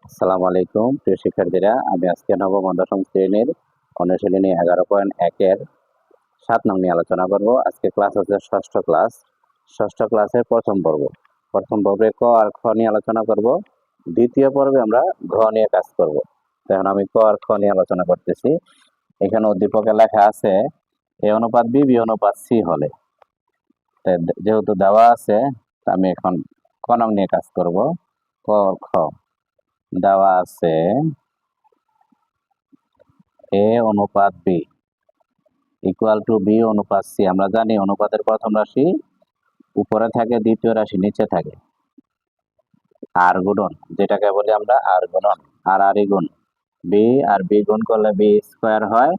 আসসালামু আলাইকুম প্রিয় শিক্ষার্থীরা, আমি আজকে নবম ও দশম শ্রেণীর অনুশীলনী 11.1-এর 7 নং নিয়ে আলোচনা করব। আজকে ক্লাস হচ্ছে ষষ্ঠ ক্লাস। ষষ্ঠ ক্লাসের প্রথম পর্ব। প্রথম পর্বে ক আর খ নিয়ে আলোচনা করব। দ্বিতীয় পর্বে আমরা ঘ নিয়ে কাজ করব। এখন আমি ক আর খ নিয়ে আলোচনা করতেছি। এখানে উদ্দীপকে লেখা আছে এ অনুপাত বি, বি অনুপাত সি হলে। যেহেতু দেওয়া আছে, আমি এখন ক নং নিয়ে কাজ করব। ক খ দেওয়া আছে এ অনুপাত বি ইকুয়াল টু বি অনুপাত সি। আমরা জানি অনুপাতের প্রথম রাশি উপরে থাকে, দ্বিতীয় রাশি নিচে থাকে। আর গুণন, যেটাকে বলি আমরা আর গুণন, আর গুণ বি, আর বি গুণ করলে বি স্কোয়ার হয়।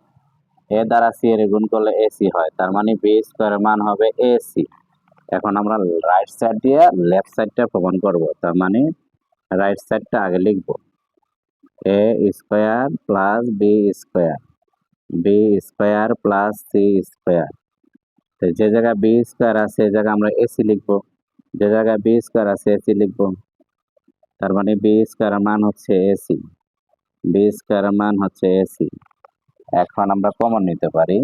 এ দ্বারা সি এর গুণ করলে এ সি হয়, তার মানে বি স্কোয়ারের মান হবে এ সি। এখন আমরা রাইট সাইড দিয়ে লেফট সাইডটা প্রমাণ করব, তার মানে রাইট সাইডটা আগে লিখব। A square plus B square, B square plus C square. যে জায়গায় বি স্কোয়ার আছে সে জায়গায় আমরা এসি লিখবো, যে জায়গায় বি স্কোয়ার আছে এসি লিখবো। তার মানে বি স্কোয়ার মান হচ্ছে এসি, বি স্কোয়ার মান হচ্ছে এসি। এখন আমরা কমন নিতে পারি,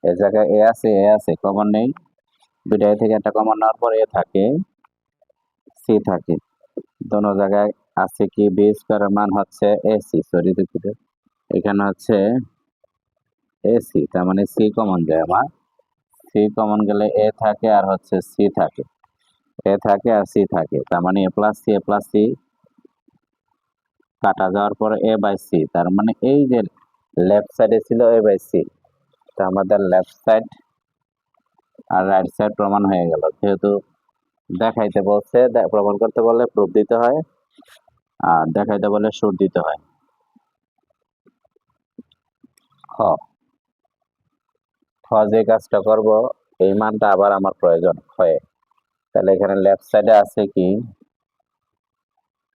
এ জায়গায় এ আছে কমন নেই, দুটাই থেকে একটা কমন নেওয়ার পর এ থাকে, সি থাকে। দোনো জায়গায় আছে কি বি স্কোয়ার মান হচ্ছে এসি, সরি দুঃখিত, এখানে হচ্ছে এসি, তার মানে সি কমন যায় আমার। সি কমন গেলে এ থাকে আর হচ্ছে সি থাকে, এ থাকে আর সি থাকে, তার মানে এ প্লাস সি কাটা যাওয়ার পর এ বাই সি, তার মানে এই যে লেফট সাইডে ছিল এ বাই সি, তা আমাদের লেফট সাইড আর রাইট সাইড প্রমাণ হয়ে গেল। যেহেতু দেখাইতে বলছে, প্রমাণ করতে বললে প্রুফ দিতে হয়, আর দেখাইতে বললে সুর দিতে হয়। খ খ যে কাজটা করব, এই মানটা আবার আমার প্রয়োজন হয়। তাহলে এখানে লেফট সাইডে আছে কি,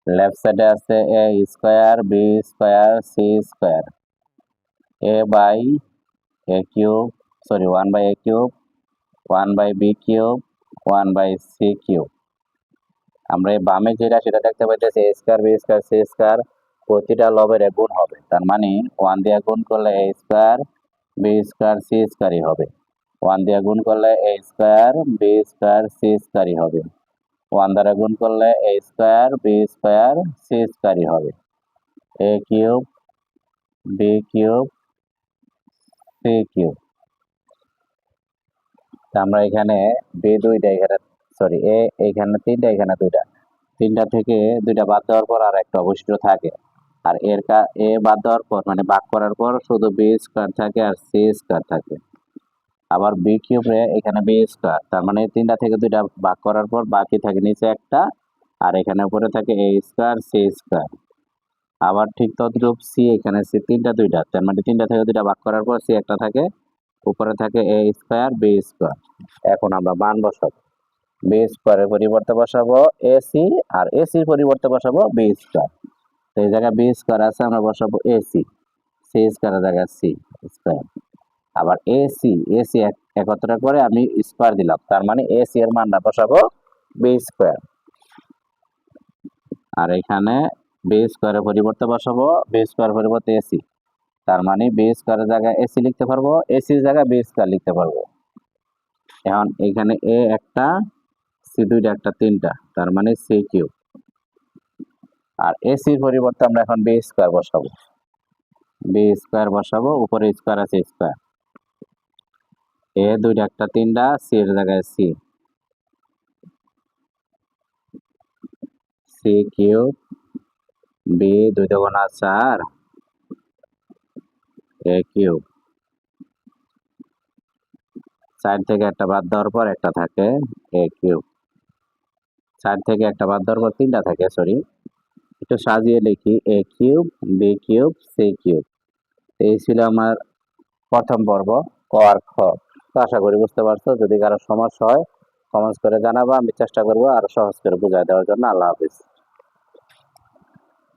লেফট সাইডে আছে A square B square C square, A by A cube, sorry 1 by A cube, 1 by B cube, 1 by C cube. আমরা এই বামে যেটা সেটা দেখতে পাইতেছি A square B square C square, প্রতিটা লবের গুণ হবে, তার মানে 1 দিয়ে গুণ করলে A square B square C স্কোয়ারই হবে। 1 দিয়ে গুণ করলে A square B square C স্কোয়ারই হবে। 1 দ্বারা গুণ করলে A square B square C স্কোয়ারই হবে। A cube B cube C cube. আমরা এখানে বি দুইটা, এখানে সরি এ এখানে তিনটা, এখানে দুইটা, তিনটা থেকে দুইটা বাদ দেওয়ার পর আর একটা অবশিষ্ট থাকে। আর এ বাদ দেওয়ার পর মানে ভাগ করার পর শুধু বি স্কোয়ার থাকে আর সি স্কোয়ার থাকে। আবার বি কিউবে এখানে বি স্কোয়ার, তার মানে তিনটা থেকে দুইটা ভাগ করার পর বাকি থাকে নিচে একটা, আর এখানে উপরে থাকে এ স্কোয়ার সি স্কোয়ার। আবার ঠিক তদ্রূপ সি, এখানে সি তিনটা দুইটা, তার মানে তিনটা থেকে দুইটা ভাগ করার পর সি একটা থাকে, উপরে থাকে এ স্কোয়ার বি স্কোয়ার। এখন আমরা মান বসাবো, বি স্কোয়ারের পরিবর্তে বসাবো এসি, আর এসির পরিবর্তে বসাবো বি স্কোয়ার। তো এই জায়গায় বি স্কোয়ার আছে, আমরা বসাবো এসি, সি স্কোয়ারের জায়গায় সি স্কোয়ার। আবার এসি একত্র করে আমি স্কোয়ার দিলাম, তার মানে এসি এর মানটা বসাবো বি স্কোয়ার। আর এখানে বি স্কোয়ারের পরিবর্তে বসাবো বি স্কোয়ার পরিবর্তে এসি, তার মানে বি স্কোয়ারের জায়গায় এসি লিখতে পারবো, এসির জায়গায় বি স্কোয়ার লিখতে পারবো। এখন এখানে এ একটা, সি দুইটা, একটা তিনটা, তার মানে সি কিউব। আর এসির পরিবর্তে আমরা এখন বি স্কোয়ার বসাবো, বি স্কোয়ার বসাবো, উপরে স্কোয়ার আছে স্কোয়ার, এ দুইটা একটা তিনটা, সি এর জায়গায় সি, সি কিউব বি দুই দুগুণা 4 এ কিউব। 4 থেকে একটা বাদ দেওয়ার পর একটা থাকে এ কিউব, 4 থেকে একটা বাদ দেওয়ার পর তিনটা থাকে, সরি একটু সাজিয়ে লিখি, A cube B cube C cube. এই ছিল আমার প্রথম পর্ব ক আর খ। তো আশা করি বুঝতে পারছো। যদি কারো সমস্যা হয় কমেন্টস করে জানাবো, আমি চেষ্টা করবো আরো সহজ করে বুঝাই দেওয়ার জন্য। আল্লাহ হাফিজ।